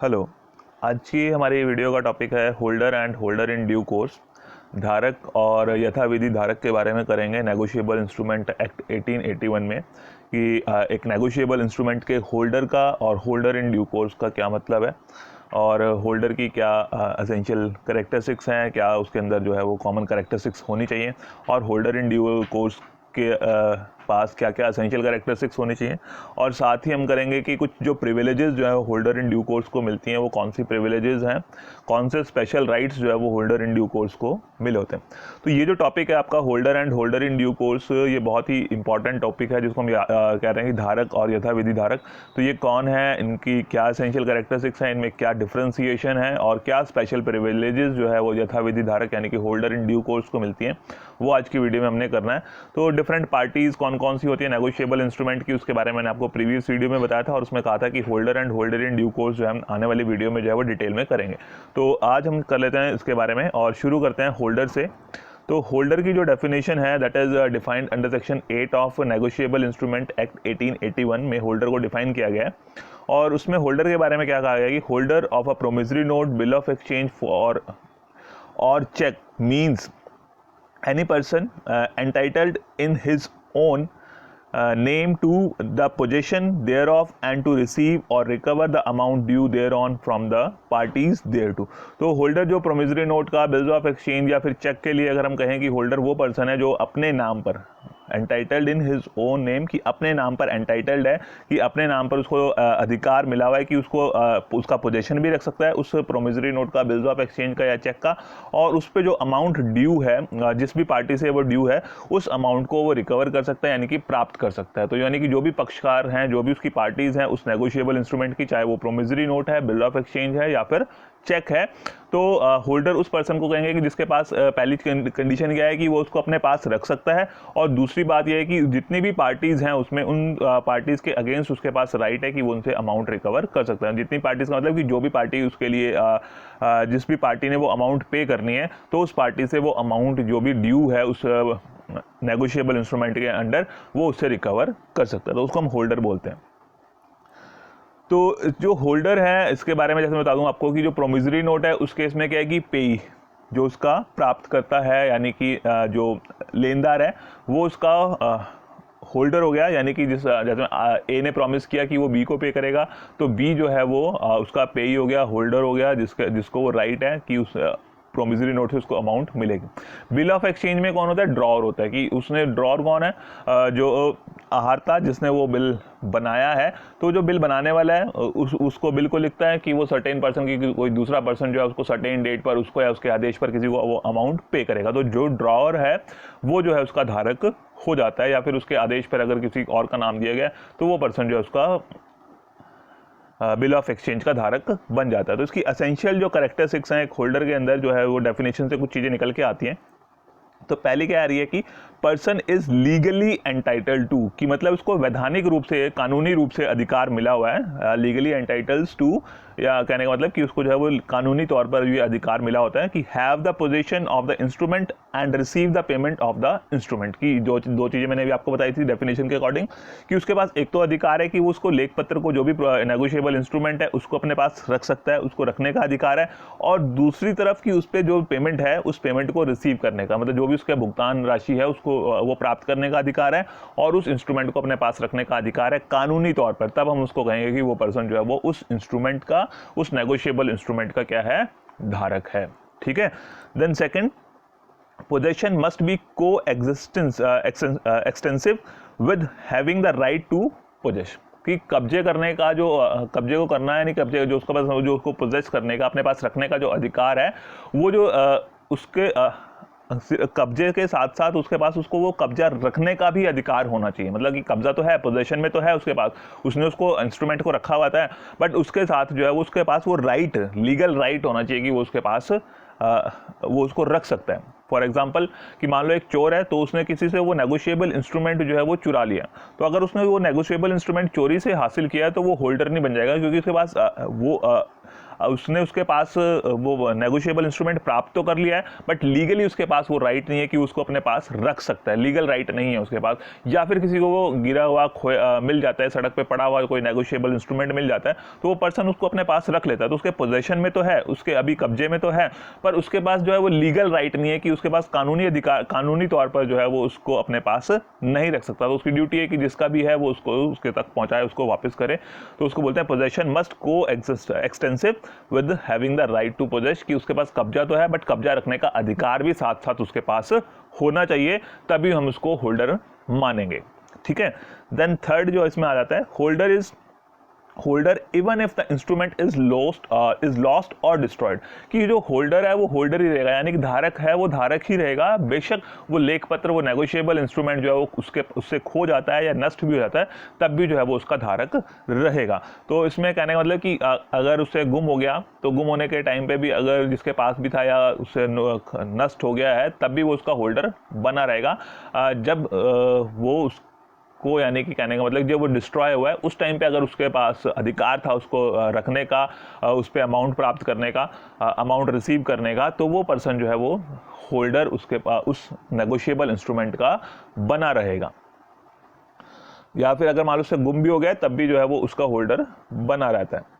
Hello. आज की हमारी वीडियो का टॉपिक है holder and holder in due course. धारक और यथाविधि धारक के बारे में करेंगे नेगोशिएबल इंस्ट्रूमेंट एक्ट 1881 में कि एक नेगोशिएबल इंस्ट्रूमेंट के होल्डर का और होल्डर इन ड्यू कोर्स का क्या मतलब है और होल्डर की क्या एसेंशियल कैरेक्टरिस्टिक्स हैं, क्या उसके अंदर जो है वो कॉमन कैरेक्टरिस्टिक्स होनी चाहिए और होल्डर इन ड्यू कोर्स के पास क्या क्या एसेंशियल कैरेक्टरिस्टिक्स होनी चाहिए। और साथ ही हम करेंगे कि कुछ जो प्रिविलेजेस जो है होल्डर इन ड्यू कोर्स को मिलती हैं वो कौन सी प्रिविलेजेस हैं, कौन से स्पेशल राइट्स जो है वो होल्डर इन ड्यू कोर्स को मिले होते हैं। तो ये जो टॉपिक है आपका holder and holder in due course, ये बहुत ही इंपॉर्टेंट टॉपिक है जिसको हम कह रहे हैं कि धारक और यथाविधि धारक। तो ये कौन है, इनकी क्या एसेंशियल कैरेक्टरिस्टिक्स हैं, इनमें क्या डिफ्रेंसिएशन है और क्या स्पेशल प्रिविलेजेस जो है वो यथाविधि धारक यानी कि होल्डर इन ड्यू कोर्स को मिलती हैं, वो आज की वीडियो में हमने करना है। तो डिफरेंट पार्टीज़ कौन कौन सी होती है नेगोशिएबल इंस्ट्रूमेंट की, उसके बारे में मैंने आपको प्रीवियस वीडियो में बताया था और उसमें कहा था कि holder and holder in due course जो है हम आने वाली वीडियो में जो है वो डिटेल में करेंगे। तो आज हम कर लेते हैं इसके बारे में और शुरू करते हैं होल्डर से। तो होल्डर की जो डेफिनेशन है that is defined under section 8 of negotiable instrument act 1881 में होल्डर को डिफाइन किया गया है। और उसमें होल्डर के बारे में क्या कहा गया कि holder of a promissory note, bill of exchange for और cheque means any person entitled in his own name to the possession thereof and to receive or recover the amount due thereon from the parties thereto। तो holder जो promissory note का, bills of exchange या फिर check के लिए अगर हम कहें कि होल्डर वो पर्सन है जो अपने नाम पर entitled in his own name, कि अपने नाम पर एंटाइटल्ड है, कि अपने नाम पर उसको अधिकार मिला हुआ है कि उसको उसका पोजेशन भी रख सकता है उस प्रोमिसरी नोट का, बिल्स ऑफ एक्सचेंज का या चेक का, और उस पर जो अमाउंट ड्यू है जिस भी पार्टी से वो ड्यू है उस अमाउंट को वो रिकवर कर सकता है यानी कि प्राप्त कर सकता है। तो यानी कि जो भी पक्षकार हैं, जो भी उसकी पार्टीज़ हैं उस नेगोशिएबल इंस्ट्रूमेंट की, चाहे वो प्रोमिसरी नोट है, बिल ऑफ एक्सचेंज है या फिर चेक है, तो होल्डर उस पर्सन को कहेंगे कि जिसके पास पहली कंडीशन क्या है कि वो उसको अपने पास रख सकता है, और दूसरी बात यह है कि जितनी भी पार्टीज़ हैं उसमें उन पार्टीज़ के अगेंस्ट उसके पास राइट है कि वो उनसे अमाउंट रिकवर कर सकता है। जितनी पार्टीज़ का मतलब कि जो भी पार्टी उसके लिए जिस भी पार्टी ने वो अमाउंट पे करनी है तो उस पार्टी से वो अमाउंट जो भी ड्यू है उस नेगोशिएबल इंस्ट्रूमेंट के अंडर वो उससे रिकवर कर सकता है, तो उसको हम होल्डर बोलते हैं। तो जो होल्डर है इसके बारे में जैसे मैं बता दूं आपको कि जो प्रोमिसरी नोट है उस केस में क्या है कि पेई जो उसका प्राप्त करता है यानी कि जो लेनदार है वो उसका होल्डर हो गया, यानी कि जैसे ए ने प्रॉमिस किया कि वो बी को पे करेगा तो बी जो है वो उसका पेई हो गया, होल्डर हो गया, जिसको वो राइट है कि उस प्रोमिसरी नोट से उसको अमाउंट मिलेगी। बिल ऑफ एक्सचेंज में कौन होता है, ड्रॉर होता है, कि उसने ड्रॉर कौन है, जो आहारता जिसने वो बिल बनाया है, तो जो बिल बनाने वाला है उसको बिल को लिखता है कि वो सर्टेन पर्सन की कोई दूसरा पर्सन जो है उसको सर्टेन डेट पर उसको या उसके आदेश पर किसी को वो अमाउंट पे करेगा। तो जो ड्रॉर है वो जो है उसका धारक हो जाता है, या फिर उसके आदेश पर अगर किसी और का नाम दिया गया तो वो पर्सन जो है उसका बिल ऑफ एक्सचेंज का धारक बन जाता है। तो इसकी एसेंशियल जो कैरेक्टरिस्टिक्स हैं एक होल्डर के अंदर जो है वो डेफिनेशन से कुछ चीज़ें निकल के आती हैं। तो पहली क्या आ रही है कि person is legally entitled to, कि मतलब उसको वैधानिक रूप से, कानूनी रूप से अधिकार मिला हुआ है, लीगली एंटाइटल्स टू, या कहने का मतलब कि उसको जो है वो कानूनी तौर पर ये अधिकार मिला होता है कि have the position of the instrument and receive the payment of the instrument. की दो चीज़ें मैंने भी आपको बताई थी डेफिनेशन के अकॉर्डिंग, कि उसके पास एक तो अधिकार है कि वो उसको लेख पत्र को, जो भी नेगोशिएबल इंस्ट्रूमेंट है उसको अपने पास रख सकता है, उसको रखने का अधिकार है, और दूसरी तरफ कि उस पर जो पेमेंट है उस पेमेंट को रिसीव करने का, मतलब जो भी उसका भुगतान राशि है उसको वो प्राप्त करने का अधिकार है और उस इंस्ट्रूमेंट को अपने पास रखने का अधिकार है कानूनी तौर पर। तब हम उसको कहेंगे कि वो पर्सन जो है वो उस इंस्ट्रूमेंट का, उस नेगोशिएबल इंस्ट्रूमेंट का क्या है, धारक है। ठीक है। Then second, possession must be coexistence extensive with having the right to possess, कि कब्जे करने का जो कब्जे को करना है, यानी कब्जे जो उसके पास, जो उसको पोजेस करने का, अपने पास रखने का जो अधिकार है, वो जो उसके कब्जे के साथ साथ उसके पास उसको वो कब्जा रखने का भी अधिकार होना चाहिए। मतलब कि कब्जा तो है, पोजेशन में तो है उसके पास, उसने उसको इंस्ट्रूमेंट को रखा हुआ है, बट उसके साथ जो है वो उसके पास वो राइट, लीगल राइट होना चाहिए कि वो उसके पास वो उसको रख सकता है। फॉर एग्जाम्पल कि मान लो एक चोर है तो उसने किसी से वो नेगोशिएबल इंस्ट्रूमेंट जो है वो चुरा लिया, तो अगर उसने वो नेगोशिएबल इंस्ट्रूमेंट चोरी से हासिल किया है तो वो होल्डर नहीं बन जाएगा, क्योंकि उसके पास वो उसने उसके पास वो नेगोशिएबल इंस्ट्रूमेंट प्राप्त तो कर लिया है, बट लीगली उसके पास वो राइट नहीं है कि उसको अपने पास रख सकता है, लीगल राइट नहीं है उसके पास। या फिर किसी को वो गिरा हुआ मिल जाता है, सड़क पे पड़ा हुआ कोई नेगोशिएबल इंस्ट्रूमेंट मिल जाता है, तो वो पर्सन उसको अपने पास रख लेता है, तो उसके पोजेशन में तो है, उसके अभी कब्जे में तो है, पर उसके पास जो है वो लीगल राइट नहीं है कि उसके पास कानूनी अधिकार, कानूनी तौर पर जो है वो उसको अपने पास नहीं रख सकता। तो उसकी ड्यूटी है कि जिसका भी है वो उसको उसके तक पहुंचाए, उसको वापस करे। तो उसको बोलते हैं possession must coextensive with having the right to possess, कि उसके पास कब्जा तो है बट कब्जा रखने का अधिकार भी साथ साथ उसके पास होना चाहिए, तभी हम उसको होल्डर मानेंगे। ठीक है। देन थर्ड जो इसमें आ जाता है, holder is holder even if the instrument is lost और डिस्ट्रॉयड, कि जो होल्डर है वो होल्डर ही रहेगा, यानी कि धारक है वो धारक ही रहेगा, बेशक वो लेख पत्र, वो नेगोशिएबल इंस्ट्रूमेंट जो है वो उससे खो जाता है या नष्ट भी हो जाता है, तब भी जो है वो उसका धारक रहेगा। तो इसमें कहने का मतलब कि अगर उससे गुम हो गया, तो गुम होने के टाइम पे भी अगर जिसके पास भी था या उससे नष्ट हो गया है, तब भी वो उसका होल्डर बना रहेगा। जब वो को, यानी कि कहने का मतलब जब वो डिस्ट्रॉय हुआ है उस टाइम पे अगर उसके पास अधिकार था उसको रखने का, उस पर अमाउंट प्राप्त करने का, अमाउंट रिसीव करने का, तो वो पर्सन जो है वो होल्डर उसके पास उस नेगोशिएबल इंस्ट्रूमेंट का बना रहेगा। या फिर अगर मान लो उससे गुम भी हो गया तब भी जो है वो उसका होल्डर बना रहता है।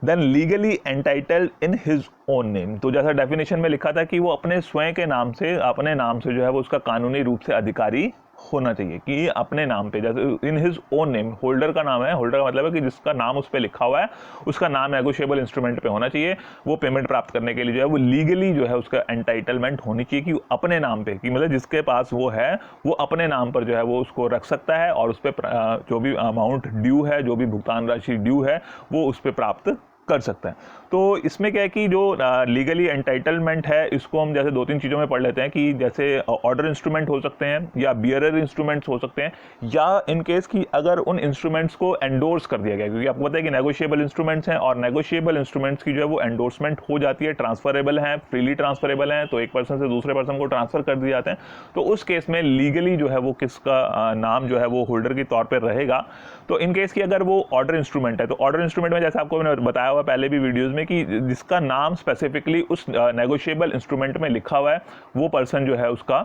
Then legally entitled in his own name, तो जैसा डेफिनेशन में लिखा था कि वो अपने स्वयं के नाम से, अपने नाम से जो है वो उसका कानूनी रूप से अधिकारी होना चाहिए, कि अपने नाम पे, जैसे इन हिज ओन नेम, होल्डर का नाम है, होल्डर का मतलब है कि जिसका नाम उस पर लिखा हुआ है उसका नाम नेगोशिएबल इंस्ट्रूमेंट पे होना चाहिए। वो पेमेंट प्राप्त करने के लिए जो है वो लीगली जो है उसका एंटाइटलमेंट होनी चाहिए कि अपने नाम पे, कि मतलब जिसके पास वो है वो अपने नाम पर जो है वो उसको रख सकता है और उस पर जो भी अमाउंट ड्यू है, जो भी भुगतान राशि ड्यू है, वो उस पर प्राप्त कर सकता है। तो इसमें क्या है कि जो लीगली एंटाइटलमेंट है, इसको हम जैसे दो तीन चीज़ों में पढ़ लेते हैं, कि जैसे ऑर्डर इंस्ट्रूमेंट हो सकते हैं या बियरर इंस्ट्रूमेंट्स हो सकते हैं, या इन केस कि अगर उन इंस्ट्रूमेंट्स को एंडोर्स कर दिया गया, क्योंकि आपको पता है कि नेगोशिएबल इंस्ट्रूमेंट्स हैं और नेगोशिएबल इंस्ट्रूमेंट्स की जो है वो एंडोर्समेंट हो जाती है, ट्रांसफरेबल हैं, फ्रीली ट्रांसफरेबल हैं, तो एक पर्सन से दूसरे पर्सन को ट्रांसफर कर दिए जाते हैं। तो उस केस में लीगली जो है वो किसका नाम जो है वो होल्डर के तौर पर रहेगा। तो इन केस की अगर वो ऑर्डर इंस्ट्रूमेंट है, तो ऑर्डर इंस्ट्रूमेंट में जैसे आपको मैंने बताया हुआ पहले भी वीडियोस में कि जिसका नाम स्पेसिफिकली उस नेगोशिएबल इंस्ट्रूमेंट में लिखा हुआ है, वो पर्सन जो है उसका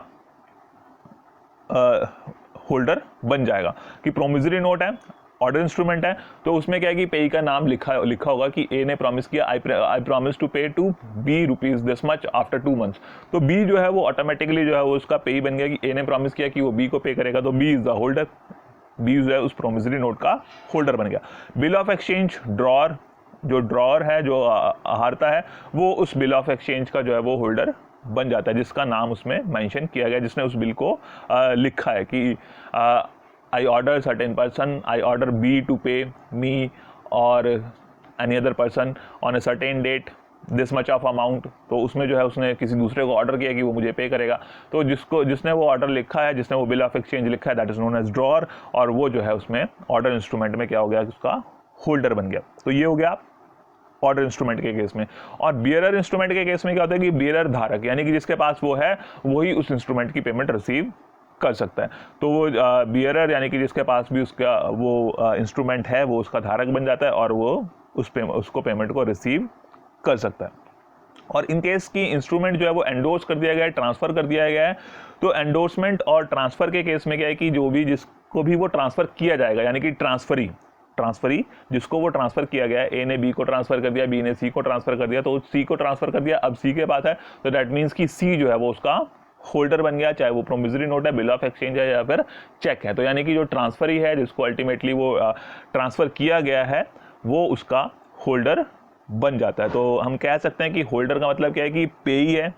होल्डर बन जाएगा। कि प्रोमिसरी नोट है, ऑर्डर इंस्ट्रूमेंट है, तो उसमें क्या है कि पेई का नाम लिखा होगा कि ए ने प्रॉमिस किया, I promise to pay to B rupees this much after 2 months, तो बी जो है वो ऑटोमेटिकली जो है वो उसका पेई बन गया, कि ए ने प्रॉमिस किया कि वो बी को पे करेगा, तो B is the holder, B जो है उस प्रोमिसरी नोट का होल्डर बन गया। बिल ऑफ एक्सचेंज, ड्रॉर, जो ड्रॉर है, जो हारता है, वो उस बिल ऑफ एक्सचेंज का जो है वो होल्डर बन जाता है, जिसका नाम उसमें मेंशन किया गया, जिसने उस बिल को लिखा है कि I order certain person, I order B to pay me or any other person on a certain date this much of amount. तो उसमें जो है उसने किसी दूसरे को ऑर्डर किया कि वो मुझे पे करेगा, तो जिसने वो ऑर्डर लिखा है, जिसने वो बिल ऑफ एक्सचेंज लिखा है, that is known as drawer, और वो जो है उसमें ऑर्डर इंस्ट्रूमेंट में क्या हो गया, उसका होल्डर बन गया। तो ये हो गया ऑर्डर इंस्ट्रूमेंट के केस में। और बियरर इंस्ट्रूमेंट के केस में क्या होता है कि बियरर धारक, यानी कि जिसके पास वो है वही उस इंस्ट्रूमेंट की पेमेंट रिसीव कर सकता है। तो वो बियरर यानी कि जिसके पास भी उसका वो इंस्ट्रूमेंट है, वो उसका धारक बन जाता है और वो उसको पेमेंट को रिसीव कर सकता है। और इन केस की इंस्ट्रूमेंट जो है वो एंडोर्स कर दिया गया है, ट्रांसफर कर दिया गया है, तो एंडोर्समेंट और ट्रांसफर के केस में क्या है कि जो भी जिसको भी वो ट्रांसफर किया जाएगा, यानी कि ट्रांसफरी जिसको वो ट्रांसफर किया गया है, ए ने बी को ट्रांसफर कर दिया, बी ने सी को ट्रांसफर कर दिया, तो सी को ट्रांसफर कर दिया, अब सी के पास है, तो दैट मीन्स कि सी जो है वो उसका होल्डर बन गया, चाहे वो प्रोमिसरी नोट है, बिल ऑफ एक्सचेंज है या फिर चेक है। तो यानी कि जो ट्रांसफरी है, जिसको अल्टीमेटली वो ट्रांसफर किया गया है, वो उसका होल्डर बन जाता है। तो हम कह सकते हैं कि होल्डर का मतलब क्या है कि पेई है,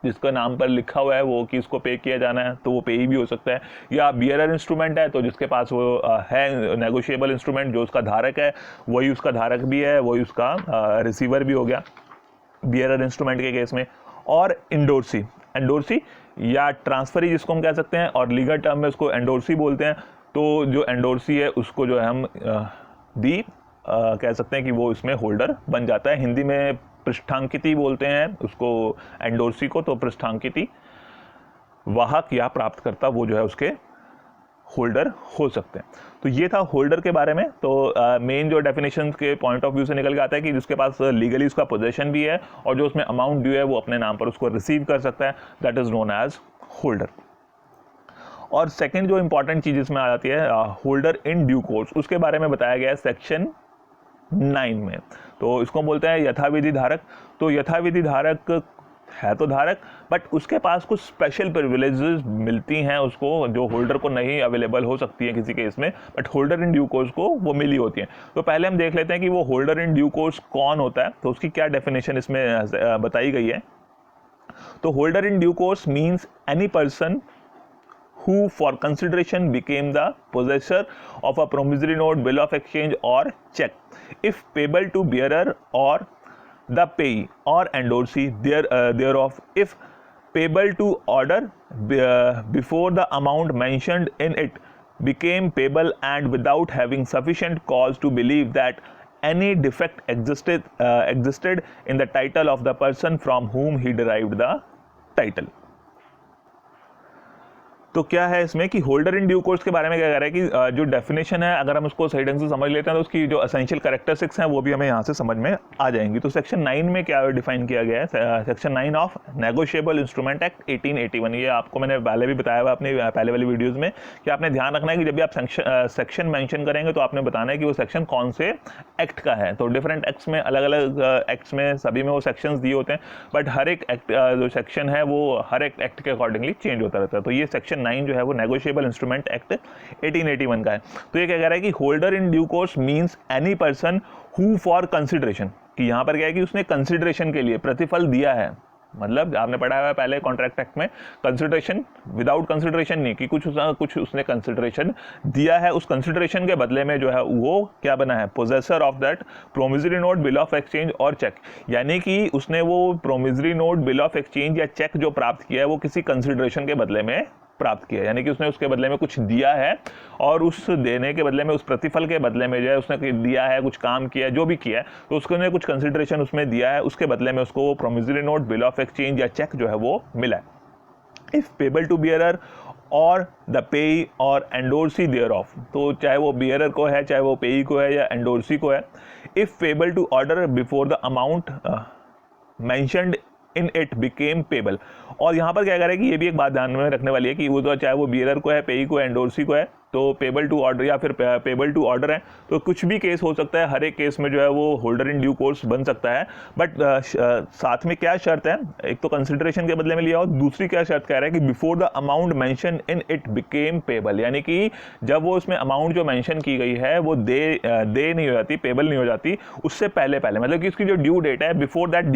जिसका नाम पर लिखा हुआ है वो कि इसको पे किया जाना है, तो वो पेई भी हो सकता है। या बियरर इंस्ट्रूमेंट है, तो जिसके पास वो है नेगोशिएबल इंस्ट्रूमेंट, जो उसका धारक है वही उसका धारक भी है, वही उसका रिसीवर भी हो गया बियरर इंस्ट्रूमेंट के केस में। और एंडोर्सी या ट्रांसफरी जिसको हम कह सकते हैं, और लीगल टर्म में उसको एंडोर्सी बोलते हैं। तो जो एंडोर्सी है उसको जो है हम कह सकते हैं कि वो इसमें होल्डर बन जाता है। हिंदी में पृष्ठांकिती बोलते हैं उसको, एंडोर्सी को, तो पृष्ठांकिती वाहक या प्राप्तकर्ता वो जो है उसके होल्डर हो सकते हैं। तो ये था होल्डर के बारे में। तो मेन जो डेफिनेशन के पॉइंट ऑफ व्यू से निकल के आता है कि जिसके पास लीगली उसका पोजेशन भी है और जो उसमें अमाउंट ड्यू है वो अपने नाम पर उसको रिसीव कर सकता है, that is known as holder. और सेकंड जो इंपॉर्टेंट चीज इसमें आ जाती है होल्डर इन ड्यू कोर्स, उसके बारे में बताया गया है सेक्शन 9 में। तो इसको बोलते हैं यथाविधि धारक। तो यथाविधि धारक है तो धारक, बट उसके पास कुछ स्पेशल प्रिविलेजेस मिलती हैं उसको जो होल्डर को नहीं अवेलेबल हो सकती है किसी केस में, but holder in due course को वो मिली होती हैं। तो पहले हम देख लेते हैं कि वो होल्डर इन ड्यू कोर्स कौन होता है, तो उसकी क्या डेफिनेशन इसमें बताई गई है। तो holder in due course means any person who for consideration became the possessor of a promissory note, bill of exchange or check if payable to bearer or the payee or endorsee thereof if payable to order before the amount mentioned in it became payable and without having sufficient cause to believe that any defect existed in the title of the person from whom he derived the title। तो क्या है इसमें कि holder in due course के बारे में क्या कह रहा है कि जो डेफिनेशन है अगर हम उसको सही ढंग से समझ लेते हैं तो उसकी जो एसेंशियल कैरेक्टरिस्टिक्स हैं वो भी हमें यहाँ से समझ में आ जाएंगी। तो सेक्शन 9 में क्या डिफाइन किया गया है, section 9 of negotiable instrument act 1881। ये आपको मैंने पहले भी बताया हुआ अपने पहले वाली वीडियोज़ में कि आपने ध्यान रखना है कि जब भी आप सेक्शन मैंशन करेंगे तो आपने बताना है कि वो सेक्शन कौन से एक्ट का है। तो डिफरेंट एक्ट्स में अलग अलग एक्ट्स में सभी में वो सेक्शंस दिए होते हैं, बट हर एक एक्ट जो सेक्शन है वो हर एक एक्ट के अकॉर्डिंगली चेंज होता रहता है। तो ये सेक्शन 9 जो है वो नेगोशिएबल इंस्ट्रूमेंट एक्ट 1881 का है। तो ये क्या कह रहा है कि holder in due course means any person who for consideration, कि यहां पर क्या है कि उसने कंसिडरेशन के लिए प्रतिफल दिया है। मतलब आपने पढ़ा हुआ है पहले कॉन्ट्रैक्ट एक्ट में कंसिडरेशन विदाउट कंसिडरेशन नहीं, कि कुछ उसने कंसिडरेशन दिया है, उस कंसिडरेशन के बदले में जो है वो क्या बना है, possessor of that promissory note, bill of exchange और चेक। यानी कि उसने वो promissory note, bill of exchange या चेक जो प्राप्त किया है वो किसी कंसिडरेशन के बदले में प्राप्त किया, यानी कि उसने उसके बदले में कुछ दिया है और उस देने के बदले में, उस प्रतिफल के बदले में जो है उसने दिया है, कुछ काम किया, जो भी किया है, तो उसने कुछ कंसिडरेशन उसमें दिया है, उसके बदले में उसको वो promissory note, bill of exchange या चेक जो है वो मिला है। इफ पेबल टू बियरर और द पेई और एंडोर्सी देयर ऑफ, तो चाहे वो बियरर को है, चाहे वो पेई को है या एंडोर्सी को है। If payable to order before the amount mentioned in it became payable. और यहाँ पर क्या कह रहा है कि ये भी एक बात ध्यान में रखने वाली है कि वो तो चाहे वो बियरर को है, पेई को है, एंडोर्सी को है, तो पेबल टू ऑर्डर या फिर पेबल टू ऑर्डर है, तो कुछ भी केस हो सकता है, हर एक केस में जो है वो होल्डर इन ड्यू कोर्स बन सकता है। बट साथ में क्या शर्त है, एक तो कंसिडरेशन के बदले में लिया और दूसरी क्या शर्त कह रहा है कि before the amount mention in it became payable, यानी कि जब वो उसमें अमाउंट जो मेंशन की गई है वो दे नहीं हो जाती, पेबल नहीं हो जाती, उससे पहले मतलब कि उसकी जो ड्यू डेट है बिफोर दैट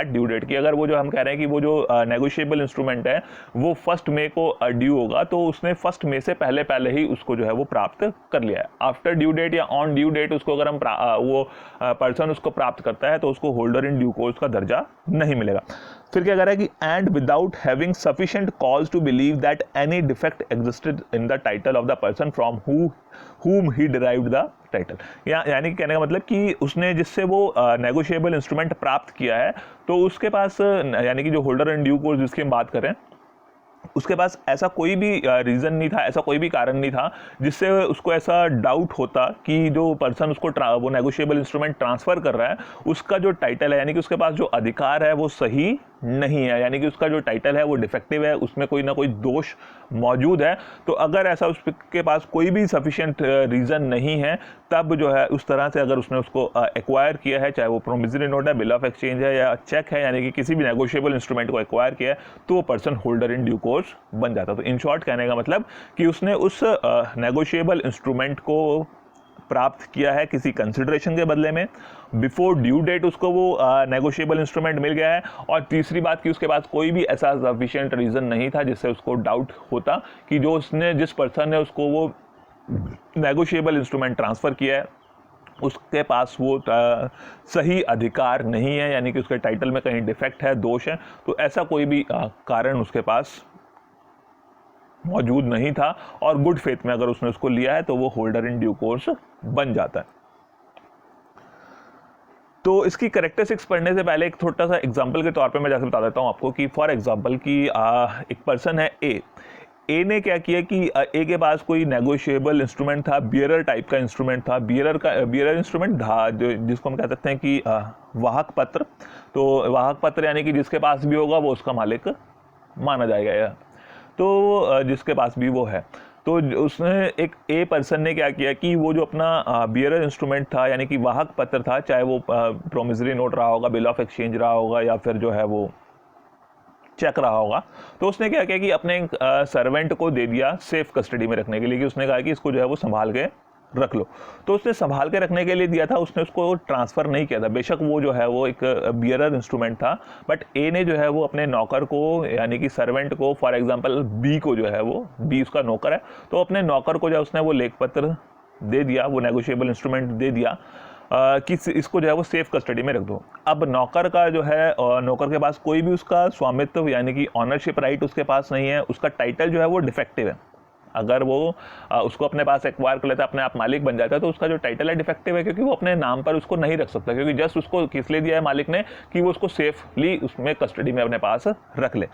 ड्यू डेट की, अगर वो जो हम कह रहे हैं कि वो जो नेगोशिएबल इंस्ट्रूमेंट है वो 1 मई को ड्यू होगा, तो उसने 1 मई से पहले ही उसको जो है वो प्राप्त कर लिया है। आफ्टर ड्यू डेट या ऑन ड्यू डेट उसको अगर हम वो पर्सन उसको प्राप्त करता है तो उसको होल्डर इन ड्यू कोर्स का दर्जा नहीं मिलेगा। फिर क्या कह रहा है कि and without having sufficient cause to believe that any defect existed in the title of the person from whom he derived the title. यानी कि कहने का मतलब कि उसने जिससे वो नेगोशिएबल इंस्ट्रूमेंट प्राप्त किया है, तो उसके पास यानी कि जो होल्डर इन ड्यू कोर्स जिसकी हम बात करें, उसके पास ऐसा कोई भी रीज़न नहीं था, ऐसा कोई भी कारण नहीं था जिससे उसको ऐसा डाउट होता कि जो पर्सन उसको वो नेगोशिएबल इंस्ट्रूमेंट ट्रांसफ़र कर रहा है उसका जो टाइटल है, यानी कि उसके पास जो अधिकार है वो सही नहीं है, यानी कि उसका जो टाइटल है वो डिफेक्टिव है, उसमें कोई ना कोई दोष मौजूद है। तो अगर ऐसा उसके पास कोई भी सफिशिएंट रीज़न नहीं है, तब जो है उस तरह से अगर उसने उसको एक्वायर किया है, चाहे वो प्रोमिसरी नोट है, बिल ऑफ एक्सचेंज है या चेक है, यानी कि किसी भी नेगोशिएबल इंस्ट्रूमेंट को एक्वायर किया है, तो वो person holder in due course बन जाता। तो इन शॉर्ट कहने का मतलब कि उसने उस नेगोशिएबल इंस्ट्रूमेंट को प्राप्त किया है किसी कंसिडरेशन के बदले में, बिफोर ड्यू डेट उसको वो नेगोशिएबल इंस्ट्रूमेंट मिल गया है, और तीसरी बात कि उसके पास कोई भी ऐसा सफिशिएंट रीज़न नहीं था जिससे उसको डाउट होता कि जो उसने जिस पर्सन ने उसको वो नेगोशिएबल इंस्ट्रूमेंट ट्रांसफ़र किया है उसके पास वो सही अधिकार नहीं है, यानी कि उसके टाइटल में कहीं डिफेक्ट है, दोष है। तो ऐसा कोई भी कारण उसके पास मौजूद नहीं था, और गुड फेथ में अगर उसने उसको लिया है तो वो होल्डर इन ड्यू कोर्स बन जाता है। तो इसकी कैरेक्टरिस्टिक्स पढ़ने से पहले एक छोटा सा एग्जांपल के तौर पे मैं जैसे बता देता हूँ आपको कि फॉर एग्जांपल कि एक पर्सन है ए ने क्या किया कि ए के पास कोई नेगोशिएबल इंस्ट्रूमेंट था, बियरर टाइप का इंस्ट्रूमेंट था, बियरर इंस्ट्रूमेंट था जिसको हम कह सकते हैं कि वाहक पत्र। तो वाहक पत्र यानी कि जिसके पास भी होगा वो उसका मालिक माना जाएगा, तो जिसके पास भी वो है। तो उसने एक ए पर्सन ने क्या किया कि वो जो अपना बियरर इंस्ट्रूमेंट था यानी कि वाहक पत्र था, चाहे वो प्रोमिसरी नोट रहा होगा, बिल ऑफ एक्सचेंज रहा होगा या फिर जो है वो चेक रहा होगा, तो उसने क्या किया कि अपने सर्वेंट को दे दिया सेफ कस्टडी में रखने के लिए, कि उसने कहा कि इसको जो है वो संभाल के रख लो। तो उसने संभाल के रखने के लिए दिया था, उसने उसको ट्रांसफ़र नहीं किया था। बेशक वो जो है वो एक बियरर इंस्ट्रूमेंट था, बट ए ने जो है वो अपने नौकर को यानी कि सर्वेंट को, फॉर एग्जांपल बी को जो है वो, बी उसका नौकर है, तो अपने नौकर को जो है उसने वो लेख पत्र दे दिया, वो नेगोशिएबल इंस्ट्रूमेंट दे दिया कि इसको जो है वो सेफ कस्टडी में रख दो। अब नौकर का जो है, नौकर के पास कोई भी उसका स्वामित्व यानी कि ऑनरशिप राइट उसके पास नहीं है, उसका टाइटल जो है वो डिफेक्टिव है। अगर वो उसको अपने पास एक्वायर कर लेता है, अपने आप मालिक बन जाता है, तो उसका जो टाइटल है डिफेक्टिव है, क्योंकि वो अपने नाम पर उसको नहीं रख सकता, क्योंकि जस्ट उसको किस लिए दिया है मालिक ने कि वो उसको सेफली उसमें कस्टडी में अपने पास रख ले।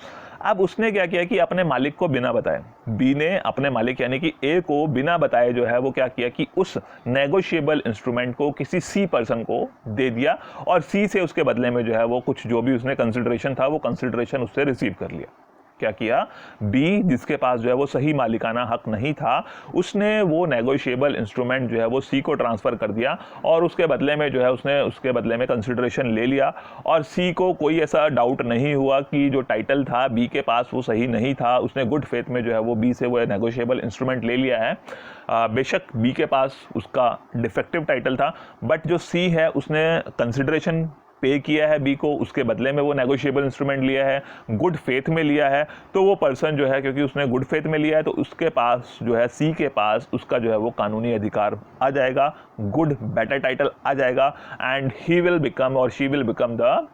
अब उसने क्या किया कि अपने मालिक को बिना बताए, बी ने अपने मालिक यानी कि ए को बिना बताए जो है वो क्या किया कि उस नेगोशिएबल इंस्ट्रूमेंट को किसी सी पर्सन को दे दिया, और सी से उसके बदले में जो है वो कुछ जो भी उसने कंसिडरेशन था वो कंसिडरेशन उससे रिसीव कर लिया। क्या किया, बी जिसके पास जो है वो सही मालिकाना हक नहीं था, उसने वो नेगोशिएबल इंस्ट्रूमेंट जो है वो सी को ट्रांसफ़र कर दिया, और उसके बदले में जो है उसने उसके बदले में कंसिडरेशन ले लिया, और सी को कोई ऐसा डाउट नहीं हुआ कि जो टाइटल था बी के पास वो सही नहीं था। उसने गुड फेथ में जो है वो बी से वो नेगोशिएबल इंस्ट्रूमेंट ले लिया है। बेशक बी के पास उसका डिफेक्टिव टाइटल था, बट जो सी है उसने कंसिडरेशन पे किया है बी को, उसके बदले में वो नेगोशिएबल इंस्ट्रूमेंट लिया है, गुड फेथ में लिया है। तो वो पर्सन जो है, क्योंकि उसने गुड फेथ में लिया है, तो उसके पास जो है सी के पास उसका जो है वो कानूनी अधिकार आ जाएगा, गुड बेटर टाइटल आ जाएगा, एंड ही विल बिकम और she will become the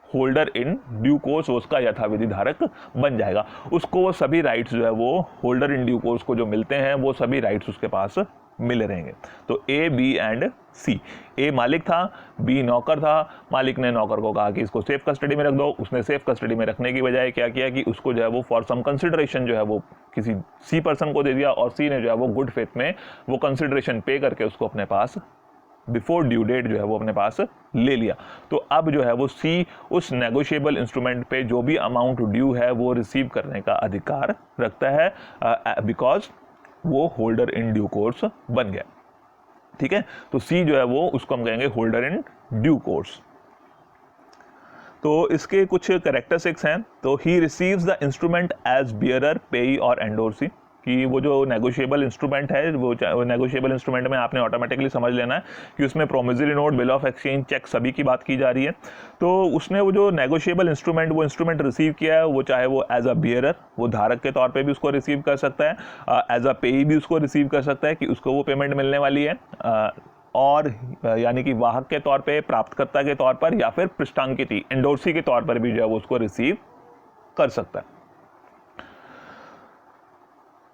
holder in due course. उसका यथाविधि धारक बन जाएगा। उसको वो सभी राइट्स जो है वो होल्डर इन ड्यू कोर्स को जो मिलते हैं वो सभी राइट्स उसके पास मिले रहेंगे। तो ए, बी एंड सी, ए मालिक था, बी नौकर था। मालिक ने नौकर को कहा कि इसको सेफ कस्टडी में रख दो। उसने सेफ कस्टडी में रखने की बजाय क्या किया कि उसको जो है वो फॉर सम कंसिडरेशन जो है वो किसी सी पर्सन को दे दिया, और सी ने जो है वो गुड फेथ में वो कंसिडरेशन पे करके उसको अपने पास बिफोर ड्यू डेट जो है वो अपने पास ले लिया। तो अब जो है वो सी उस नेगोशिएबल इंस्ट्रूमेंट पे जो भी अमाउंट ड्यू है वो रिसीव करने का अधिकार रखता है, बिकॉज वो होल्डर इन ड्यू कोर्स बन गया। ठीक है, तो सी जो है वो उसको हम कहेंगे होल्डर इन ड्यू कोर्स। तो इसके कुछ कैरेक्टरिस्टिक्स हैं। तो he receives the instrument as bearer, payee और एंडोर्सी, कि वो जो नेगोशिएबल इंस्ट्रूमेंट है वो नेगोशिएबल इंस्ट्रूमेंट में आपने ऑटोमेटिकली समझ लेना है कि उसमें promissory note, bill of exchange, cheque सभी की बात की जा रही है। तो उसने वो जो नेगोशिएबल इंस्ट्रूमेंट वो इंस्ट्रूमेंट रिसीव किया है, वो चाहे वो एज अ बियरर, वो धारक के तौर पे भी उसको रिसीव कर सकता है, एज अ पेई भी उसको रिसीव कर सकता है कि उसको वो पेमेंट मिलने वाली है, और यानी कि वाहक के तौर पे, प्राप्तकर्ता के तौर पर, या फिर पृष्ठांकित एंडोर्सी के तौर पर भी जो है वो उसको रिसीव कर सकता है।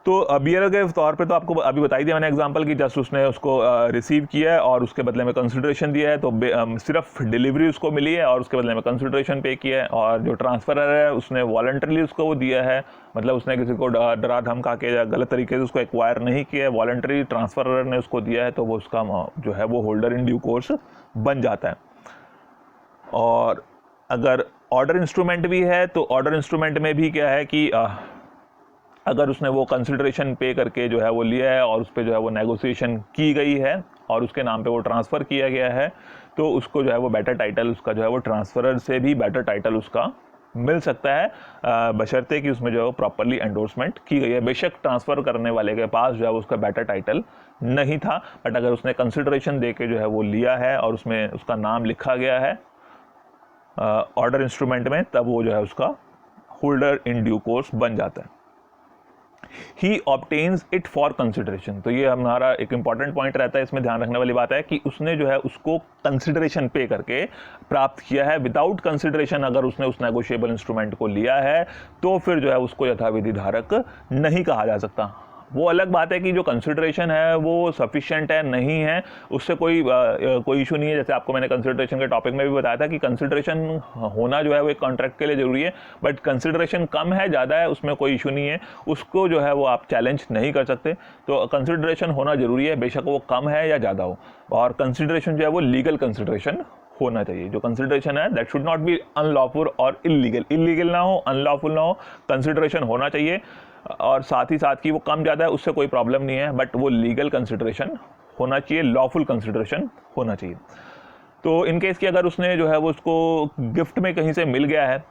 तो बियरर के तौर पे तो आपको अभी बताई दिया मैंने एग्जांपल कि जस्ट उसने उसको रिसीव किया है और उसके बदले में कंसिडरेशन दिया है, तो सिर्फ डिलीवरी उसको मिली है और उसके बदले में कंसिडरेशन पे किया है। और जो ट्रांसफरर है उसने वॉलंटरली उसको वो दिया है, मतलब उसने किसी को डरा धमका के या गलत तरीके से उसको एक्वायर नहीं किया है, वॉलंटरी ट्रांसफरर ने उसको दिया है, तो वो उसका जो है वो होल्डर इन ड्यू कोर्स बन जाता है। और अगर ऑर्डर इंस्ट्रूमेंट भी है तो ऑर्डर इंस्ट्रूमेंट में भी क्या है कि अगर उसने वो कंसिडरेशन पे करके जो है वो लिया है और उस पर जो है वो नेगोशिएशन की गई है और उसके नाम पे वो ट्रांसफ़र किया गया है, तो उसको जो है वो बेटर टाइटल उसका जो है वो ट्रांसफरर से भी बेटर टाइटल उसका मिल सकता है, बशर्ते कि उसमें जो है वो प्रॉपरली एंडोर्समेंट की गई है। बेशक ट्रांसफ़र करने वाले के पास जो है उसका बेटर टाइटल नहीं था, बट अगर उसने कंसिडरेशन दे के जो है वो लिया है और उसमें उसका नाम लिखा गया है ऑर्डर इंस्ट्रूमेंट में, तब वो जो है उसका होल्डर इन ड्यू कोर्स बन जाता है। ही ऑब्टेन्स इट फॉर कंसिडरेशन, तो ये हमारा एक इंपॉर्टेंट पॉइंट रहता है, इसमें ध्यान रखने वाली बात है कि उसने जो है उसको कंसिडरेशन पे करके प्राप्त किया है। विदाउट कंसिडरेशन अगर उसने उस नेगोशिएबल इंस्ट्रूमेंट को लिया है तो फिर जो है उसको यथाविधि धारक नहीं कहा जा सकता। वो अलग बात है कि जो कंसिडरेशन है वो सफिशिएंट है नहीं है, उससे कोई इशू नहीं है। जैसे आपको मैंने कंसिडरेशन के टॉपिक में भी बताया था कि कंसिडरेशन होना जो है वो एक कॉन्ट्रैक्ट के लिए ज़रूरी है, बट कंसिडरेशन कम है ज़्यादा है उसमें कोई इशू नहीं है, उसको जो है वो आप चैलेंज नहीं कर सकते। तो कंसिडरेशन होना ज़रूरी है, बेशक वो कम है या ज़्यादा हो, और कंसिडरेशन जो है वो लीगल कंसिडरेशन होना चाहिए। जो कंसिडरेशन है that should not be unlawful और इलीगल ना हो, अनलॉफुल ना हो, कंसिडरेशन होना चाहिए। और साथ ही साथ कि वो कम ज़्यादा है उससे कोई प्रॉब्लम नहीं है, बट वो लीगल कंसिडरेशन होना चाहिए, लॉफुल कंसिडरेशन होना चाहिए। तो इन केस की अगर उसने जो है वो उसको गिफ्ट में कहीं से मिल गया है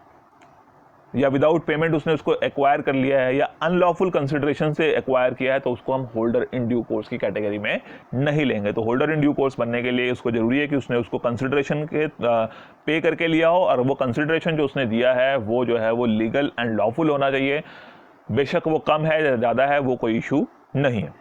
या विदाउट पेमेंट उसने उसको एक्वायर कर लिया है या अनलॉफुल कंसिडरेशन से एक्वायर किया है, तो उसको हम होल्डर इन ड्यू कोर्स की कैटेगरी में नहीं लेंगे। तो होल्डर इन ड्यू कोर्स बनने के लिए उसको जरूरी है कि उसने उसको कंसिडरेशन के पे करके लिया हो, और वो कंसिडरेशन जो उसने दिया है वो जो है वो लीगल एंड लॉफुल होना चाहिए। बेशक वो कम है या ज़्यादा है वो कोई इशू नहीं है।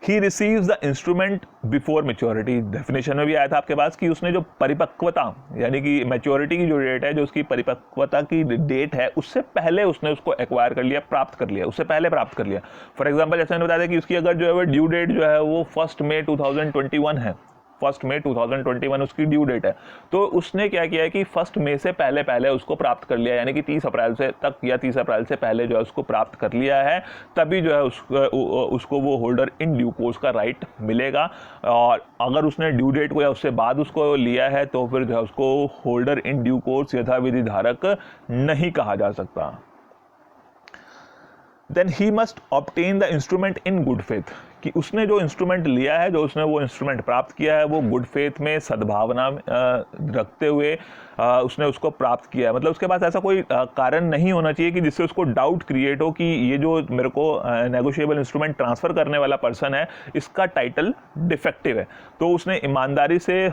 He receives the instrument before maturity, definition में भी आया था आपके पास कि उसने जो परिपक्वता यानी कि मैच्योरिटी की जो डेट है, जो उसकी परिपक्वता की डेट है, उससे पहले उसने उसको एक्वायर कर लिया, प्राप्त कर लिया, उससे पहले प्राप्त कर लिया। फॉर एग्जांपल जैसे मैंने बताया कि उसकी अगर जो है वो ड्यू डेट जो है वो 1 मई 2021 है, 1 मई 2021 उसकी ड्यू डेट है, तो उसने क्या किया है कि 1 मई से पहले पहले उसको प्राप्त कर लिया, यानी कि 30 अप्रैल से तक या 30 अप्रैल से पहले जो है उसको प्राप्त कर लिया है, तभी जो है उसको वो होल्डर इन ड्यू कोर्स का राइट मिलेगा। और अगर उसने ड्यू डेट को या उससे बाद उसको लिया है तो फिर जो है उसको होल्डर इन ड्यू कोर्स यथाविधि धारक नहीं कहा जा सकता। Then he must obtain the instrument in good faith, कि उसने जो इंस्ट्रूमेंट लिया है, जो उसने वो इंस्ट्रूमेंट प्राप्त किया है, वो गुड फेथ में सद्भावना रखते हुए उसने उसको प्राप्त किया है। मतलब उसके पास ऐसा कोई कारण नहीं होना चाहिए कि जिससे उसको डाउट क्रिएट हो कि ये जो मेरे को नेगोशिएबल इंस्ट्रूमेंट ट्रांसफ़र करने वाला पर्सन है इसका टाइटल डिफेक्टिव है। तो उसने ईमानदारी से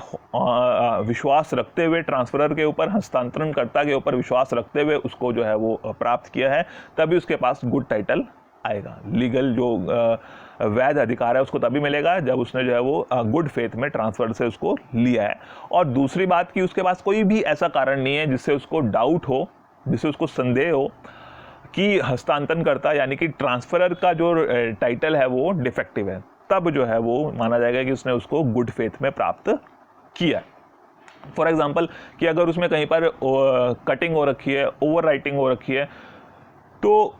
विश्वास रखते हुए ट्रांसफरर के ऊपर, हस्तांतरणकर्ता के ऊपर विश्वास रखते हुए उसको जो है वो प्राप्त किया है, तभी उसके पास गुड टाइटल आएगा। लीगल जो वैध अधिकार है उसको तभी मिलेगा जब उसने जो है वो गुड फेथ में ट्रांसफर से उसको लिया है। और दूसरी बात कि उसके पास कोई भी ऐसा कारण नहीं है जिससे उसको डाउट हो, जिससे उसको संदेह हो कि हस्तांतरणकर्ता यानी कि ट्रांसफरर का जो टाइटल है वो डिफेक्टिव है, तब जो है वो माना जाएगा कि उसने उसको गुड फेथ में प्राप्त किया है। फॉर एग्जाम्पल कि अगर उसमें कहीं पर कटिंग हो रखी है, ओवर राइटिंग हो रखी है, तो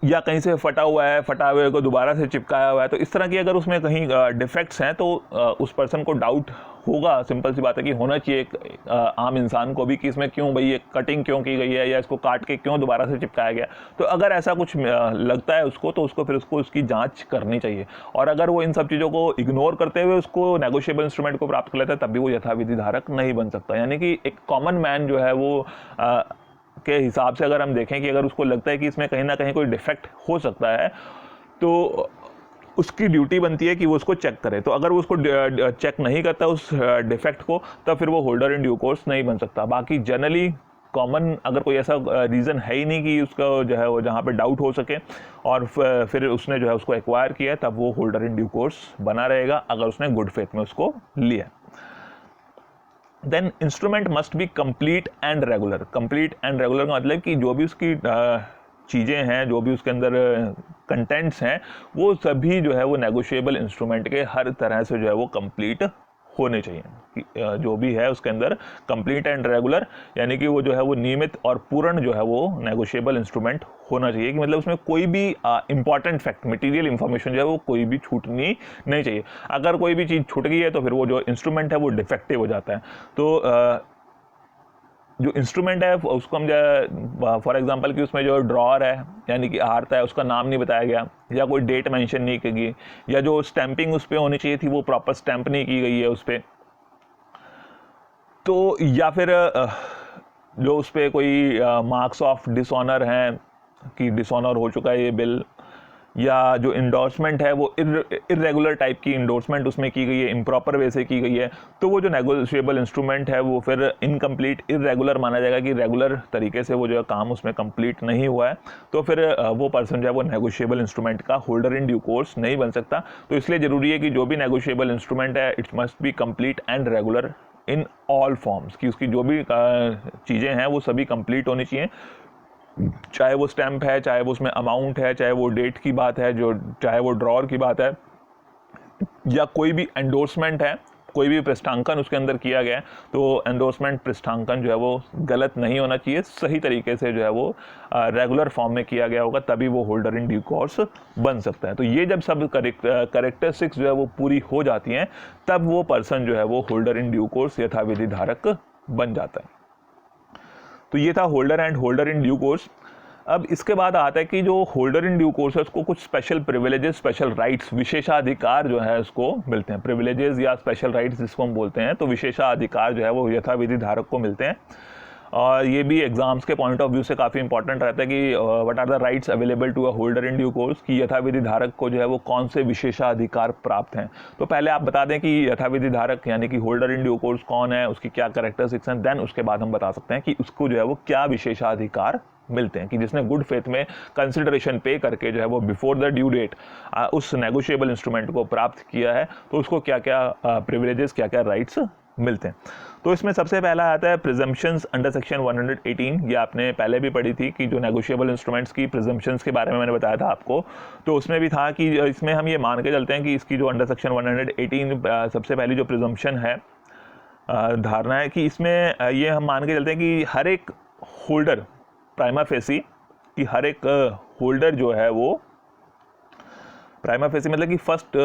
या कहीं से फटा हुआ है, फटा हुए को दोबारा से चिपकाया हुआ है, तो इस तरह की अगर उसमें कहीं डिफेक्ट्स हैं तो उस पर्सन को डाउट होगा। सिंपल सी बात है कि होना चाहिए एक आम इंसान को भी कि इसमें क्यों भाई ये कटिंग क्यों की गई है या इसको काट के क्यों दोबारा से चिपकाया गया। तो अगर ऐसा कुछ लगता है उसको, तो उसको फिर उसकी जांच करनी चाहिए। और अगर वो इन सब चीज़ों को इग्नोर करते हुए उसको नेगोशिएबल इंस्ट्रूमेंट को प्राप्त कर लेता है, तब भी वो यथाविधि धारक नहीं बन सकता। यानी कि एक कॉमन मैन जो है वो के हिसाब से अगर हम देखें कि अगर उसको लगता है कि इसमें कहीं ना कहीं कोई डिफेक्ट हो सकता है, तो उसकी ड्यूटी बनती है कि वो उसको चेक करे। तो अगर वो उसको चेक नहीं करता उस डिफेक्ट को, तब फिर वो होल्डर इन ड्यू कोर्स नहीं बन सकता। बाकी जनरली कॉमन अगर कोई ऐसा रीज़न है ही नहीं कि उसका जो है वो जहाँ पे डाउट हो सके और फिर उसने जो है उसको एक्वायर किया, तब वो होल्डर इन ड्यू कोर्स बना रहेगा अगर उसने गुड फेथ में उसको लिया। Then instrument must be complete and regular. Complete and regular का मतलब कि जो भी उसकी चीज़ें हैं, जो भी उसके अंदर कंटेंट्स हैं, वो सभी जो है वो नेगोशिएबल इंस्ट्रूमेंट के हर तरह से जो है वो कंप्लीट होने चाहिए। जो भी है उसके अंदर कंप्लीट एंड रेगुलर, यानी कि वो जो है वो नियमित और पूर्ण जो है वो नेगोशिएबल इंस्ट्रूमेंट होना चाहिए कि मतलब उसमें कोई भी इंपॉर्टेंट फैक्ट, मटेरियल इंफॉर्मेशन जो है वो कोई भी छूटनी नहीं चाहिए। अगर कोई भी चीज़ छूट गई है तो फिर वो जो इंस्ट्रूमेंट है वो डिफेक्टिव हो जाता है। तो जो इंस्ट्रूमेंट है उसको हम जो फॉर एग्जांपल कि उसमें जो ड्रॉअर है यानी कि आर्ता है उसका नाम नहीं बताया गया, या कोई डेट मेंशन नहीं की गई, या जो स्टैंपिंग उस पर होनी चाहिए थी वो प्रॉपर स्टैंप नहीं की गई है उस पर, तो या फिर जो उस पर कोई मार्क्स ऑफ डिसऑनर हैं कि डिसऑनर हो चुका है ये बिल, या जो इंडोर्समेंट है वो इरेगुलर टाइप की इंडोर्समेंट उसमें की गई है, इम्प्रॉपर वे से की गई है, तो वो जो नेगोशिएबल इंस्ट्रूमेंट है वो फिर इनकम्प्लीट, इरेगुलर माना जाएगा कि रेगुलर तरीके से वो जो है काम उसमें कंप्लीट नहीं हुआ है। तो फिर वो पर्सन जो है वो नेगोशिएबल इंस्ट्रूमेंट का होल्डर इन ड्यू कोर्स नहीं बन सकता। तो इसलिए ज़रूरी है कि जो भी नेगोशिएबल इंस्ट्रूमेंट है it's must be complete and regular in all forms, कि उसकी जो भी चीज़ें हैं वो सभी कंप्लीट होनी चाहिए चाहे वो स्टैम्प है, चाहे वो उसमें अमाउंट है, चाहे वो डेट की बात है, जो चाहे वो ड्रॉर की बात है, या कोई भी एंडोर्समेंट है, कोई भी पृष्ठांकन उसके अंदर किया गया है, तो एंडोर्समेंट पृष्ठांकन जो है वो गलत नहीं होना चाहिए, सही तरीके से जो है वो रेगुलर फॉर्म में किया गया होगा, तभी वो होल्डर इन ड्यू कोर्स बन सकता है। तो ये जब सब करेक्टरिस्टिक्स जो है वो पूरी हो जाती हैं, तब वो पर्सन जो है वो होल्डर इन ड्यू कोर्स यथाविधि धारक बन जाता है। तो ये था holder and holder in due course. अब इसके बाद आता है कि जो होल्डर इन ड्यू कोर्स है उसको कुछ स्पेशल प्रिविलेजेस, स्पेशल राइट्स, विशेषाधिकार जो है उसको मिलते हैं। प्रिविलेजेस या स्पेशल राइट्स जिसको हम बोलते हैं, तो विशेषाधिकार जो है वो यथाविधि धारक को मिलते हैं। और ये भी एग्जाम्स के पॉइंट ऑफ व्यू से काफ़ी इंपॉर्टेंट रहता है कि what are the rights available to a holder in due course, कि यथाविधि धारक को जो है वो कौन से विशेषाधिकार प्राप्त हैं। तो पहले आप बता दें कि यथाविधि धारक यानी कि होल्डर इन ड्यू कोर्स कौन है, उसकी क्या कैरेक्टरिस्टिक्स हैं, देन उसके बाद हम बता सकते हैं कि उसको जो है वो क्या विशेषाधिकार मिलते हैं, कि जिसने गुड फेथ में कंसिडरेशन पे करके जो है वो बिफोर द ड्यू डेट उस नेगोशिएबल इंस्ट्रूमेंट को प्राप्त किया है, तो उसको क्या क्या प्रिविलेजेस, क्या क्या राइट्स मिलते हैं। तो इसमें सबसे पहला आता है प्रिजम्पशंस अंडर सेक्शन 118। ये आपने पहले भी पढ़ी थी कि जो नेगोशिएबल इंस्ट्रूमेंट्स की प्रिजम्पशंस के बारे में मैंने बताया था आपको, तो उसमें भी था कि इसमें हम ये मान के चलते हैं कि इसकी जो अंडर सेक्शन 118 सबसे पहली जो प्रिजम्पशन है, धारणा है कि इसमें ये हम मान के चलते हैं कि हर एक होल्डर प्राइमा फेसी, कि हर एक होल्डर जो है वो प्राइमा फेसी मतलब कि फर्स्ट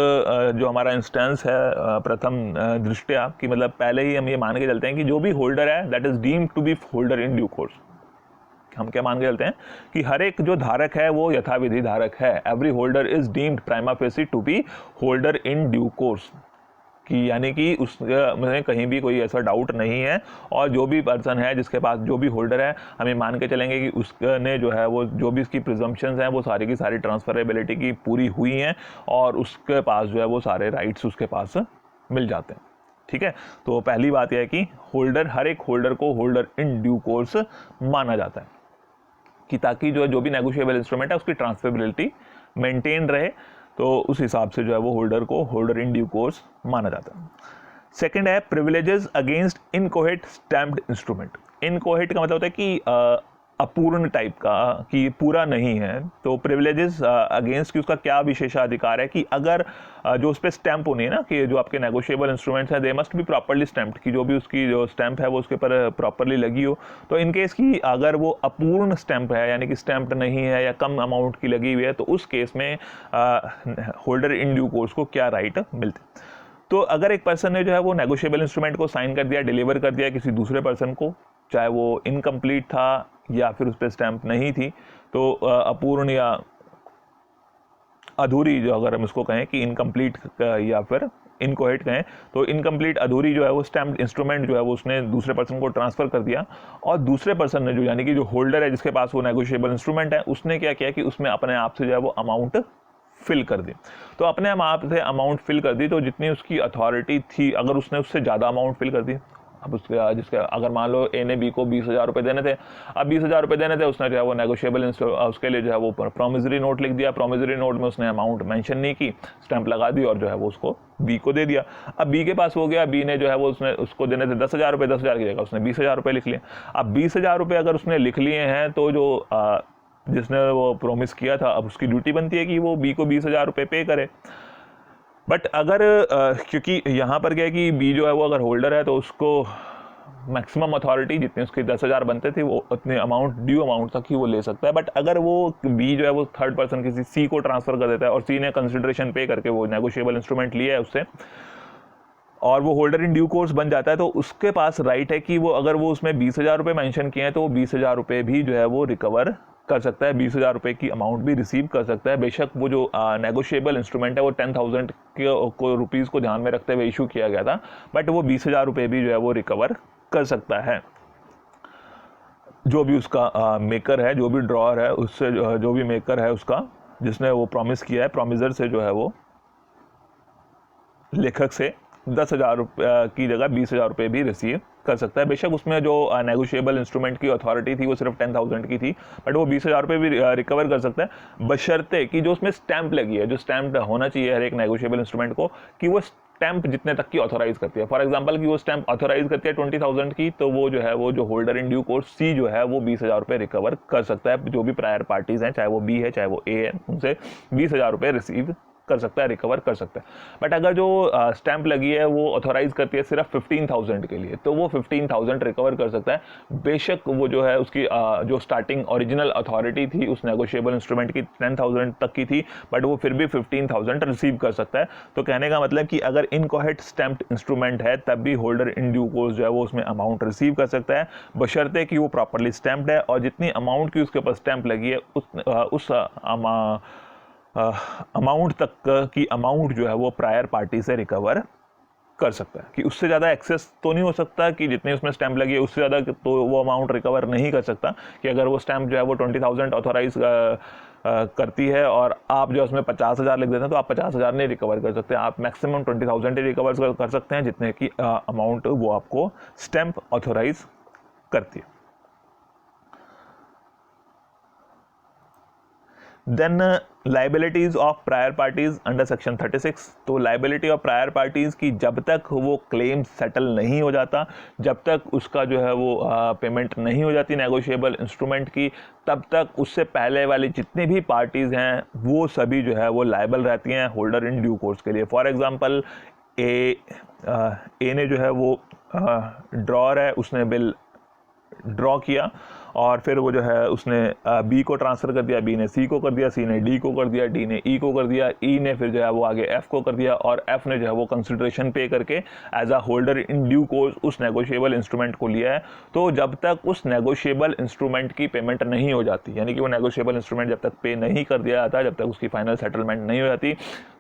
जो हमारा इंस्टेंस है प्रथम दृष्टया, कि मतलब पहले ही हम ये मान के चलते हैं कि जो भी होल्डर है that is deemed to be holder in due course. हम क्या मान के चलते हैं कि हर एक जो धारक है वो यथाविधि धारक है। Every holder is deemed prima facie to be holder in due course, कि यानी कि उसमें कहीं भी कोई ऐसा डाउट नहीं है, और जो भी पर्सन है जिसके पास जो भी होल्डर है, हमें मान के चलेंगे कि उसने जो है वो जो भी इसकी प्रिजम्पशंस हैं वो सारी की सारी ट्रांसफरेबिलिटी की पूरी हुई हैं, और उसके पास जो है वो सारे राइट्स उसके पास मिल जाते हैं। ठीक है, तो पहली बात यह है कि होल्डर, हर एक होल्डर को होल्डर इन ड्यू कोर्स माना जाता है, कि ताकि जो भी नेगोशिएबल इंस्ट्रूमेंट है उसकी ट्रांसफरेबिलिटी मेंटेन रहे, तो उस हिसाब से जो है वो होल्डर को होल्डर इन ड्यू कोर्स माना जाता है। सेकंड है प्रिविलेजेस अगेंस्ट इनकोहेट स्टैम्प्ड इंस्ट्रूमेंट। इनकोहेट का मतलब होता है कि अपूर्ण टाइप का, कि पूरा नहीं है। तो प्रिविलेजेस अगेंस्ट की उसका क्या विशेषाधिकार है, कि अगर जो उस पर स्टैंप होनी है ना, कि जो आपके नेगोशिएबल इंस्ट्रूमेंट्स हैं they must be properly stamped, कि जो भी उसकी जो स्टैंप है वो उसके ऊपर प्रॉपर्ली लगी हो। तो इन केस की अगर वो अपूर्ण स्टैंप है, यानी कि स्टैंप्ड नहीं है या कम अमाउंट की लगी हुई है, तो उस केस में होल्डर इन ड्यू कोर्स को क्या राइट मिलते। तो अगर एक पर्सन ने जो है वो नेगोशिएबल इंस्ट्रूमेंट को साइन कर दिया, डिलीवर कर दिया किसी दूसरे पर्सन को, चाहे वो इनकम्प्लीट था या फिर उस पर स्टैंप नहीं थी, तो अपूर्ण या अधूरी, जो अगर हम इसको कहें कि इनकम्प्लीट या फिर इनकोहेट कहें, तो इनकम्प्लीट अधूरी जो है वो स्टैम्प्ड इंस्ट्रूमेंट जो है वो उसने दूसरे पर्सन को ट्रांसफर कर दिया, और दूसरे पर्सन ने जो यानी कि जो होल्डर है जिसके पास वो नेगोशिएबल इंस्ट्रूमेंट है, उसने क्या किया कि उसमें अपने आप से जो है वो अमाउंट फिल कर दी। तो अपने आप से अमाउंट फिल कर दी, तो जितनी उसकी अथॉरिटी थी, अगर उसने उससे ज़्यादा अमाउंट फिल कर दी, अब उसके जिसके अगर मान लो ए ने बी को 20,000 रुपये देने थे, अब 20,000 रुपये देने थे, उसने जो है वो नेगोशिएबल उसके लिए जो है वो प्रॉमिसरी नोट लिख दिया। प्रॉमिसरी नोट में उसने अमाउंट मेंशन नहीं की, स्टैंप लगा दी और जो है वो उसको बी को दे दिया। अब बी के पास हो गया, बी ने जो है वो उसने उसको देने थे 10,000 रुपये, 10,000 की जगह उसने 20,000 रुपये लिख लिए। अब 20,000 रुपये अगर उसने लिख लिए हैं, तो जो जिसने वो प्रॉमिस किया था, अब उसकी ड्यूटी बनती है कि वो बी को 20,000 रुपये पे करे। बट अगर क्योंकि यहाँ पर क्या है कि बी जो है वो अगर होल्डर है, तो उसको मैक्सिमम अथॉरिटी जितने उसके 10,000 बनते थे वो उतने अमाउंट, ड्यू अमाउंट तक ही वो ले सकता है। बट अगर वो बी जो है वो थर्ड पर्सन किसी सी को ट्रांसफर कर देता है, और सी ने कंसिडरेशन पे करके वो नेगोशिएबल इंस्ट्रूमेंट लिया है उससे, और वो होल्डर इन ड्यू कोर्स बन जाता है, तो उसके पास राइट है कि वो अगर वो उसमें 20,000 रुपये मैंशन किए हैं, तो वो 20,000 रुपये भी जो है वो रिकवर कर सकता है, 20,000 रुपये की अमाउंट भी रिसीव कर सकता है। बेशक वो जो नेगोशिएबल इंस्ट्रूमेंट है वो 10,000 को रुपीज़ को ध्यान में रखते हुए इशू किया गया था, बट वो 20,000 रुपये भी जो है वो रिकवर कर सकता है। जो भी उसका मेकर है, जो भी ड्रॉअर है, उससे जो भी मेकर है उसका, जिसने वो प्रॉमिस किया है, प्रॉमिसर से जो है वो लेखक से 10,000 रुपये की जगह 20,000 रुपये भी रिसीव कर सकता है। बेशक उसमें जो नेगोशिएबल इंस्ट्रूमेंट की अथॉरिटी थी वो सिर्फ 10,000 की थी, बट वो 20,000 रुपये भी रिकवर कर सकता है, बशर्ते कि जो उसमें स्टैंप लगी है, जो स्टैंप होना चाहिए हर एक नेगोशिएबल इंस्ट्रूमेंट को, कि वो स्टैंप जितने तक की ऑथोराइज करती है। फॉर एग्जांपल कि वो स्टैंप ऑथोराइज करती है 20,000 की, तो वो जो है वो जो होल्डर इन ड्यू कोर्स सी जो है वो 20,000 रुपये रिकवर कर सकता है। जो भी प्रायर पार्टीज हैं, चाहे वो बी है चाहे वो ए है, उनसे 20,000 रुपये रिसीव कर सकता है, रिकवर कर सकता है। बट अगर जो स्टैंप लगी है वो ऑथोराइज करती है सिर्फ 15,000 के लिए, तो वो 15,000 रिकवर कर सकता है। बेशक वो जो है उसकी जो स्टार्टिंग ओरिजिनल अथॉरिटी थी उस नेगोशिएबल इंस्ट्रूमेंट की 10,000 तक की थी, बट वो फिर भी 15,000 रिसीव कर सकता है। तो कहने का मतलब कि अगर इनकोहेरेंट स्टैम्प्ड इंस्ट्रूमेंट है तब भी होल्डर इन ड्यू कोर्स जो है वो उसमें अमाउंट रिसीव कर सकता है, बशर्ते कि वो प्रॉपरली स्टैम्प्ड है और जितनी अमाउंट की उसके ऊपर स्टैंप लगी है उस अमाउंट तक की अमाउंट जो है वो प्रायर पार्टी से रिकवर कर सकता है। कि उससे ज़्यादा एक्सेस तो नहीं हो सकता, कि जितनी उसमें स्टैंप लगी है उससे ज़्यादा तो वो अमाउंट रिकवर नहीं कर सकता। कि अगर वो स्टैंप जो है वो 20,000 ऑथोराइज करती है और आप जो है उसमें 50,000 लिख देते हैं, तो आप 50,000 नहीं रिकवर कर सकते, आप मैक्सिमम 20,000 ही रिकवर कर सकते हैं, जितने की अमाउंट वो आपको स्टैंप ऑथोराइज करती है। Then liabilities of prior parties under section 36। तो लाइबिलिटी ऑफ प्रायर पार्टीज की जब तक वो क्लेम सेटल नहीं हो जाता, जब तक उसका जो है वो पेमेंट नहीं हो जाती नेगोशिएबल इंस्ट्रूमेंट की, तब तक उससे पहले वाली जितनी भी पार्टीज हैं वो सभी जो है वो लाइबल रहती हैं होल्डर इन ड्यू कोर्स के लिए। फॉर एग्जांपल ए ने जो है वो ड्रॉर है, उसने बिल ड्रॉ किया और फिर वो जो है उसने बी को ट्रांसफ़र कर दिया, बी ने सी को कर दिया, सी ने डी को कर दिया, डी ने ई को कर दिया, ई ने फिर जो है वो आगे एफ को कर दिया और एफ ने जो है वो कंसिडरेशन पे करके as a holder in due course उस नेगोशिएबल इंस्ट्रूमेंट को लिया है। तो जब तक उस नेगोशिएबल इंस्ट्रूमेंट की पेमेंट नहीं हो जाती, यानी कि वो नेगोशिएबल इंस्ट्रूमेंट जब तक पे नहीं कर दिया जाता, जब तक उसकी फाइनल सेटलमेंट नहीं हो जाती,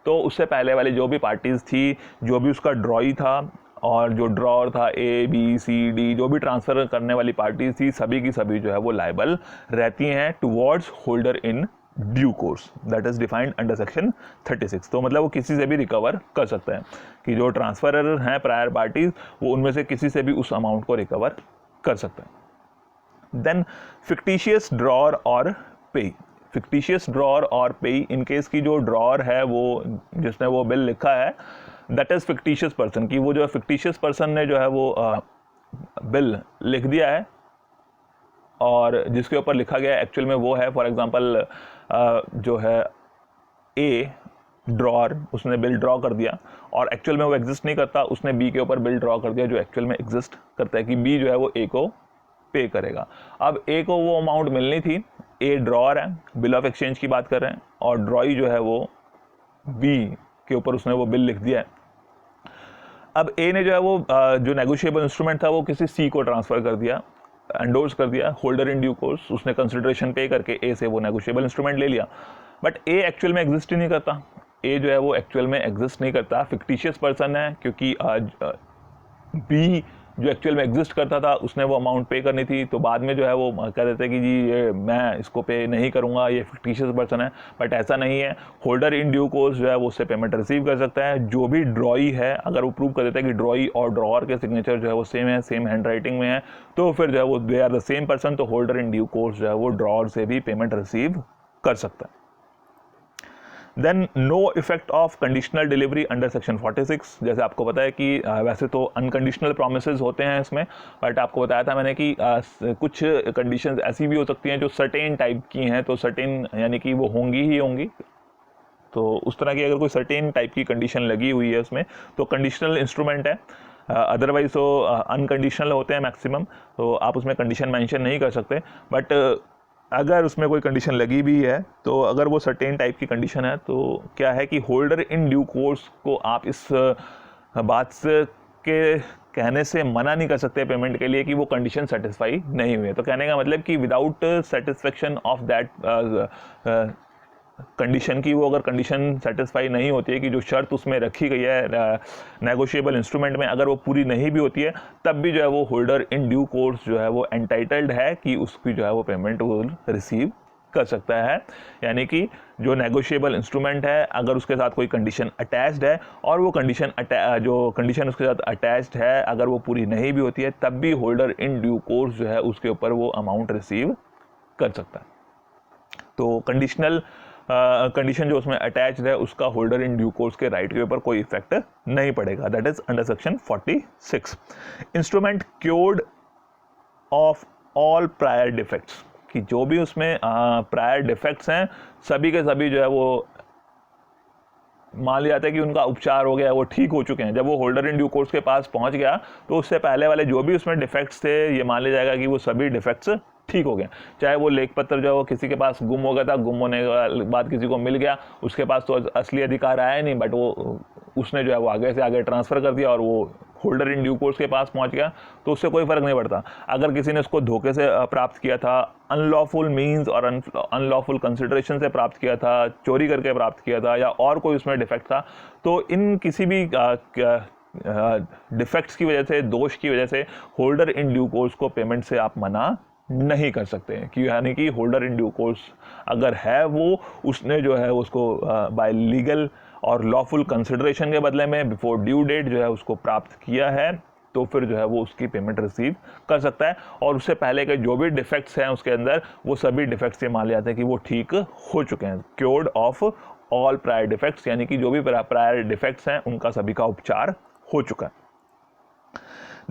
तो उससे पहले वाली जो भी पार्टीज़ थी, जो भी उसका ड्रॉई था और जो ड्रॉर था ए बी सी डी, जो भी ट्रांसफ़र करने वाली पार्टीज थी, सभी की सभी जो है वो लाइबल रहती हैं towards holder in due course, that is defined under section 36। तो मतलब वो किसी से भी रिकवर कर सकता है कि जो ट्रांसफरर हैं प्रायर पार्टीज, वो उनमें से किसी से भी उस अमाउंट को रिकवर कर सकता है। देन फिक्टिशियस ड्रॉर और पे। फिक्टिशियस ड्रॉर और पे, इन केस की जो ड्रॉर है वो जिसने वो बिल लिखा है, दैट इज फिक्टिशियस पर्सन, की वो जो फिक्टिशियस पर्सन ने जो है वो बिल लिख दिया है और जिसके ऊपर लिखा गया एक्चुअल में वो है, फॉर एग्जांपल जो है ए ड्रॉर, उसने बिल ड्रॉ कर दिया और एक्चुअल में वो एग्जिस्ट नहीं करता, उसने बी के ऊपर बिल ड्रॉ कर दिया जो एक्चुअल में एग्जिस्ट करता है, कि बी जो है वो ए को पे करेगा। अब ए को वो अमाउंट मिलनी थी, ए ड्रॉर है, बिल ऑफ एक्सचेंज की बात कर रहे हैं, और ड्रॉई जो है वो बी के ऊपर उसने वो बिल लिख दिया है। अब ए ने जो है वो जो नेगोशिएबल इंस्ट्रूमेंट था वो किसी सी को ट्रांसफ़र कर दिया, एंडोर्स कर दिया होल्डर इन ड्यू कोर्स, उसने कंसिडरेशन पे करके ए से वो नेगोशिएबल इंस्ट्रूमेंट ले लिया, बट ए एक्चुअल में एग्जिस्ट ही नहीं करता, ए जो है वो एक्चुअल में एग्जिस्ट नहीं करता, फिक्टिशियस पर्सन है, क्योंकि बी जो एक्चुअल में एग्जिस्ट करता था उसने वो अमाउंट पे करनी थी, तो बाद में जो है वो कह देते कि जी ये मैं इसको पे नहीं करूंगा, ये फिक्टिशियस पर्सन है, बट ऐसा नहीं है। होल्डर इन ड्यू कोर्स जो है वो उससे पेमेंट रिसीव कर सकता है। जो भी ड्रॉई है, अगर वो प्रूव कर देता है कि ड्रॉई और ड्रॉअर के सिग्नेचर जो है वो सेम है, सेम हैंड राइटिंग में है, तो फिर जो है वो they are the same person, तो होल्डर इन ड्यू कोर्स जो है वो ड्रॉअर से भी पेमेंट रिसीव कर सकता है। Then no effect of conditional delivery under section 46। जैसे आपको पता है कि वैसे तो अनकंडीशनल प्रोमिसेस होते हैं इसमें, बट आपको बताया था मैंने कि कुछ कंडीशंस ऐसी भी हो सकती हैं जो सर्टेन टाइप की हैं, तो सर्टेन यानी कि वो होंगी ही होंगी, तो उस तरह की अगर कोई सर्टेन टाइप की कंडीशन लगी हुई है उसमें तो कंडीशनल इंस्ट्रूमेंट है। अदरवाइज तो अनकंडीशनल होते हैं मैक्सिमम, तो आप उसमें कंडीशन मेंशन नहीं कर सकते, बट अगर उसमें कोई कंडीशन लगी भी है तो अगर वो सर्टेन टाइप की कंडीशन है तो क्या है कि होल्डर इन ड्यू कोर्स को आप इस बात से के कहने से मना नहीं कर सकते पेमेंट के लिए कि वो कंडीशन सेटिस्फाई नहीं हुई है। तो कहने का मतलब कि without satisfaction of that condition की, वो अगर कंडीशन सेटिस्फाई नहीं होती है कि जो शर्त उसमें रखी गई है नेगोशिएबल इंस्ट्रूमेंट में, अगर वो पूरी नहीं भी होती है, तब भी जो है वो होल्डर इन ड्यू कोर्स जो है वो एंटाइटल्ड है कि उसकी जो है वो पेमेंट वो रिसीव कर सकता है। यानी कि जो नेगोशिएबल इंस्ट्रूमेंट है, अगर उसके साथ कोई कंडीशन अटैच्ड है और वो कंडीशन जो कंडीशन उसके साथ अटैच्ड है अगर वो पूरी नहीं भी होती है, तब भी होल्डर इन ड्यू कोर्स जो है उसके ऊपर वो अमाउंट रिसीव कर सकता है। तो कंडीशनल कंडीशन जो उसमें अटैच्ड है उसका होल्डर इन ड्यू कोर्स के राइट के ऊपर कोई इफेक्ट नहीं पड़ेगा। That is under section 46। Instrument cured of all prior defects, कि जो भी उसमें प्रायर डिफेक्ट्स हैं सभी के सभी जो है वो मान लिया जाता है कि उनका उपचार हो गया, वो ठीक हो चुके हैं। जब वो होल्डर इन ड्यू कोर्स के पास पहुंच गया तो उससे पहले वाले जो भी उसमें डिफेक्ट्स थे ये मान लिया जाएगा कि वो सभी डिफेक्ट्स ठीक हो गए। चाहे वो लेख पत्र जो है वो किसी के पास गुम हो गया था, गुम होने के बाद किसी को मिल गया, उसके पास तो असली अधिकार आया नहीं, बट वो उसने जो है वो आगे से आगे ट्रांसफ़र कर दिया और वो होल्डर इन ड्यू कोर्स के पास पहुंच गया, तो उससे कोई फ़र्क नहीं पड़ता। अगर किसी ने उसको धोखे से प्राप्त किया था, अनलॉफुल मीन्स और अनलॉफुल कंसिडरेशन से प्राप्त किया था, चोरी करके प्राप्त किया था, या और कोई उसमें डिफेक्ट था, तो इन किसी भी डिफेक्ट्स की वजह से, दोष की वजह से होल्डर इन ड्यू कोर्स को पेमेंट से आप मना नहीं कर सकते हैं। कि यानी कि होल्डर इन ड्यू कोर्स अगर है वो उसने जो है उसको बाय लीगल और लॉफुल कंसिडरेशन के बदले में बिफोर ड्यू डेट जो है उसको प्राप्त किया है, तो फिर जो है वो उसकी पेमेंट रिसीव कर सकता है। और उससे पहले के जो भी डिफेक्ट्स हैं उसके अंदर, वो सभी डिफेक्ट्स ये मान लिया जाते हैं कि वो ठीक हो चुके हैं। Cured of all prior defects, यानी कि जो भी प्रायर डिफेक्ट्स हैं उनका सभी का उपचार हो चुका है।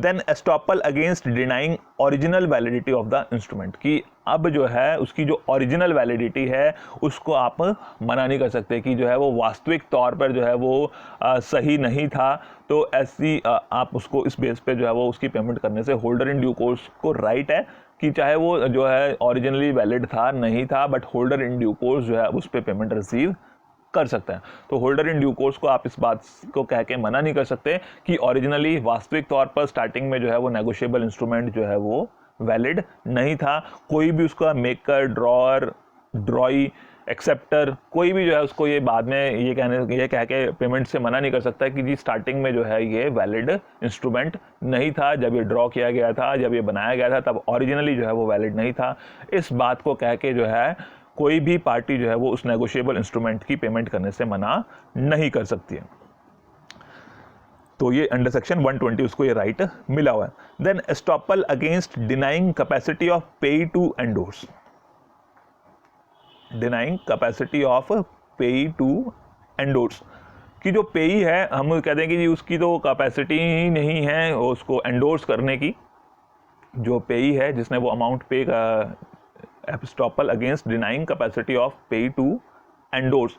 Then estoppel against denying original validity of the instrument, कि अब जो है उसकी जो ओरिजिनल वैलिडिटी है उसको आप मना नहीं कर सकते, कि जो है वो वास्तविक तौर पर जो है वो सही नहीं था, तो ऐसी आप उसको इस बेस पे जो है वो उसकी पेमेंट करने से होल्डर इन ड्यू कोर्स को राइट है कि चाहे वो जो है ओरिजिनली वैलिड था नहीं था, but holder in due course जो है उस पर पेमेंट रिसीव कर सकते हैं। तो होल्डर इन ड्यू कोर्स को आप इस बात को कह के मना नहीं कर सकते कि ओरिजिनली वास्तविक तौर पर स्टार्टिंग में जो है वो नेगोशिएबल इंस्ट्रूमेंट जो है वो वैलिड नहीं था। कोई भी उसका मेकर, ड्रॉअर, ड्रॉई, एक्सेप्टर, कोई भी जो है उसको ये बाद में ये कह के पेमेंट से मना नहीं कर सकता कि जी स्टार्टिंग में जो है ये वैलिड इंस्ट्रूमेंट नहीं था, जब ये ड्रॉ किया गया था, जब ये बनाया गया था, तब ओरिजिनली जो है वो वैलिड नहीं था। इस बात को कह के जो है कोई भी पार्टी जो है वो उस नेगोशिएबल इंस्ट्रूमेंट की पेमेंट करने से मना नहीं कर सकती है। तो ये अंडर सेक्शन 120 उसको ये राइट मिला हुआ है। Then estoppel against denying capacity of payee to endorse, denying capacity of payee to endorse, कि जो पेई है हम कहते हैं कि जी उसकी तो कैपेसिटी ही नहीं है उसको एंडोर्स करने की। जो पेई है जिसने वो अमाउंट पे का, estoppel against denying capacity of payee to endorse,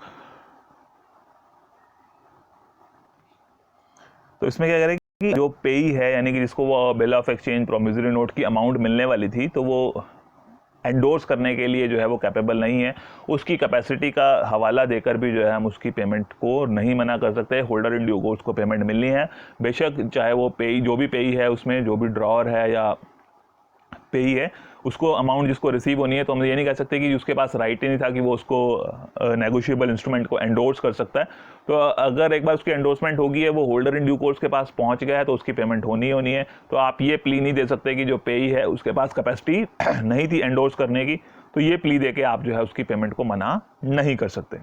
तो इसमें क्या करें कि जो पेई है यानी कि जिसको वो bill of exchange, promissory note की अमाउंट मिलने वाली थी, तो वो एंडोर्स करने के लिए जो है वो कैपेबल नहीं है, उसकी कैपेसिटी का हवाला देकर भी जो है हम उसकी पेमेंट को नहीं मना कर सकते। होल्डर इन ड्यू कोर्स को पेमेंट मिलनी है, बेशक चाहे वो पेई, जो भी पेई है उसमें जो भी ड्रॉअर है या पेई है, उसको अमाउंट जिसको रिसीव होनी है, तो हम ये नहीं कह सकते कि उसके पास राइट ही नहीं था कि वो उसको नेगोशिएबल इंस्ट्रूमेंट को एंडोर्स कर सकता है। तो अगर एक बार उसकी एंडोर्समेंट होगी है, वो होल्डर इन ड्यू कोर्स के पास पहुंच गया है, तो उसकी पेमेंट होनी है। तो आप ये प्ली नहीं दे सकते कि जो पेई है उसके पास कैपेसिटी नहीं थी एंडोर्स करने की, तो ये प्ली दे के आप जो है उसकी पेमेंट को मना नहीं कर सकते।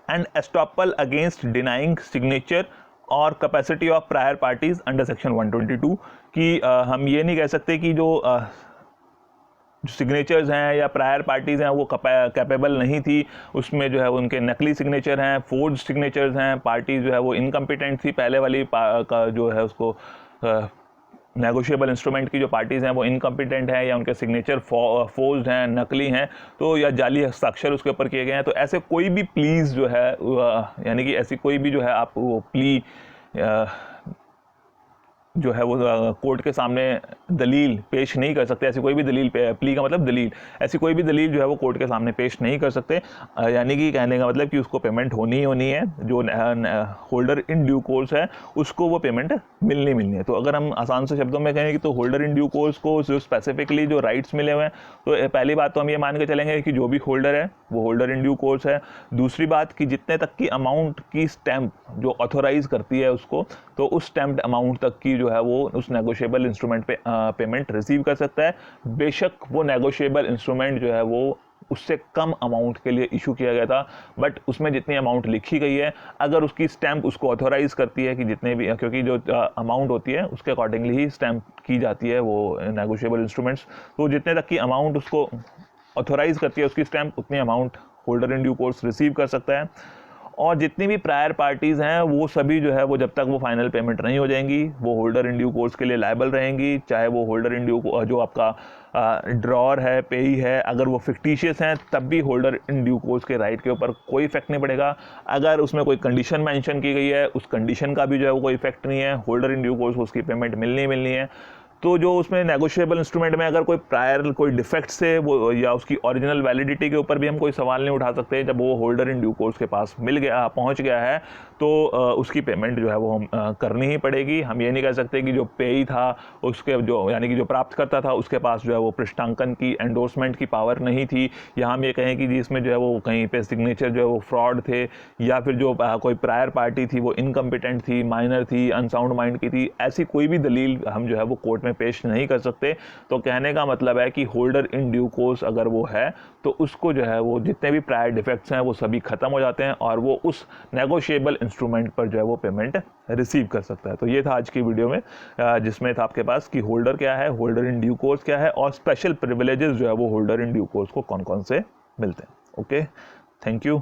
And estoppel against denying signature और capacity of prior parties under section 122, कि हम ये नहीं कह सकते कि जो सिग्नेचर्स हैं या प्रायर पार्टीज़ हैं वो कैपेबल नहीं थी, उसमें जो है उनके नकली सिग्नेचर हैं, फोर्ज सिग्नेचर्स हैं, पार्टी जो है वो इनकम्पिटेंट थी, पहले वाली का जो है उसको नेगोशिएबल इंस्ट्रूमेंट की जो पार्टीज़ हैं वो इनकम्पिटेंट हैं या उनके सिग्नेचर फोर्ज्ड हैं, नकली हैं, तो या जाली हस्ताक्षर उसके ऊपर किए गए हैं। तो ऐसे कोई भी प्लीज़ जो है यानी कि ऐसी कोई भी जो है आप वो प्ली जो है वो कोर्ट के सामने दलील पेश नहीं कर सकते। ऐसी कोई भी दलील, प्ली का मतलब दलील, ऐसी कोई भी दलील जो है वो कोर्ट के सामने पेश नहीं कर सकते। यानी कि कहने का मतलब कि उसको पेमेंट होनी है, जो होल्डर इन ड्यू कोर्स है उसको वो पेमेंट मिलनी है। तो अगर हम आसान से शब्दों में कहें कि तो होल्डर इन ड्यू कोर्स को जो स्पेसिफिकली जो राइट्स मिले हुए हैं, तो पहली बात तो हम ये मान के चलेंगे कि जो भी होल्डर है वो होल्डर इन ड्यू कोर्स है। दूसरी बात कि जितने तक की अमाउंट की स्टैम्प जो ऑथोराइज करती है उसको, तो उस स्टैम्प्ड अमाउंट तक की जो है वो उस नेगोशिएबल इंस्ट्रूमेंट पे पेमेंट रिसीव कर सकता है। बेशक वो नेगोशिएबल इंस्ट्रूमेंट जो है वो उससे कम अमाउंट के लिए इशू किया गया था, बट उसमें जितनी अमाउंट लिखी गई है, अगर उसकी स्टैम्प उसको ऑथोराइज करती है कि जितने भी, क्योंकि जो अमाउंट होती है उसके अकॉर्डिंगली ही स्टैम्प की जाती है वो नेगोशिएबल इंस्ट्रूमेंट्स, तो जितने तक की अमाउंट उसको ऑथोराइज करती है उसकी स्टैम्प, उतनी amount holder in due course receive कर सकता है। और जितनी भी प्रायर पार्टीज़ हैं वो सभी जो है वो जब तक वो फाइनल पेमेंट नहीं हो जाएंगी वो होल्डर इन ड्यू कोर्स के लिए लायबल रहेंगी, चाहे वो होल्डर इन ड्यू जो आपका ड्रॉर है, पेई है, अगर वो फिक्टिशियस हैं तब भी होल्डर इन ड्यू कोर्स के राइट के ऊपर कोई इफेक्ट नहीं पड़ेगा। अगर उसमें कोई कंडीशन मेंशन की गई है उस कंडीशन का भी जो है वो कोई इफेक्ट नहीं है, होल्डर इन ड्यू कोर्स को उसकी पेमेंट मिलनी है। तो जो उसमें नेगोशिएबल इंस्ट्रूमेंट में अगर कोई प्रायर कोई डिफेक्ट से वो या उसकी ओरिजिनल वैलिडिटी के ऊपर भी हम कोई सवाल नहीं उठा सकते, जब वो होल्डर इन ड्यू कोर्स के पास पहुंच गया है तो उसकी पेमेंट जो है वो हम करनी ही पड़ेगी। हम ये नहीं कह सकते कि जो पेई था उसके जो यानी कि जो प्राप्त करता था उसके पास जो है वो पृष्ठांकन की एंडोर्समेंट की पावर नहीं थी, या हम ये कहें कि जिसमें जो है वो कहीं पे सिग्नेचर जो है वो फ्रॉड थे, या फिर जो कोई प्रायर पार्टी थी वो इनकम्पिटेंट थी, माइनर थी, अनसाउंड माइंड की थी। ऐसी कोई भी दलील हम जो है वो कोर्ट में पेश नहीं कर सकते। तो कहने का मतलब है कि होल्डर इन ड्यू कोर्स अगर वो है तो उसको जो है वो जितने भी प्रायर डिफेक्ट्स हैं वो सभी खत्म हो जाते हैं और वो उस नेगोशिएबल इंस्ट्रूमेंट पर जो है वो पेमेंट रिसीव कर सकता है। तो ये था आज की वीडियो में जिसमें था आपके पास कि होल्डर क्या है, होल्डर इन ड्यू कोर्स क्या है और स्पेशल प्रिविलेजेस जो है वो होल्डर इन ड्यू कोर्स को कौन कौन से मिलते हैं। Okay, thank you.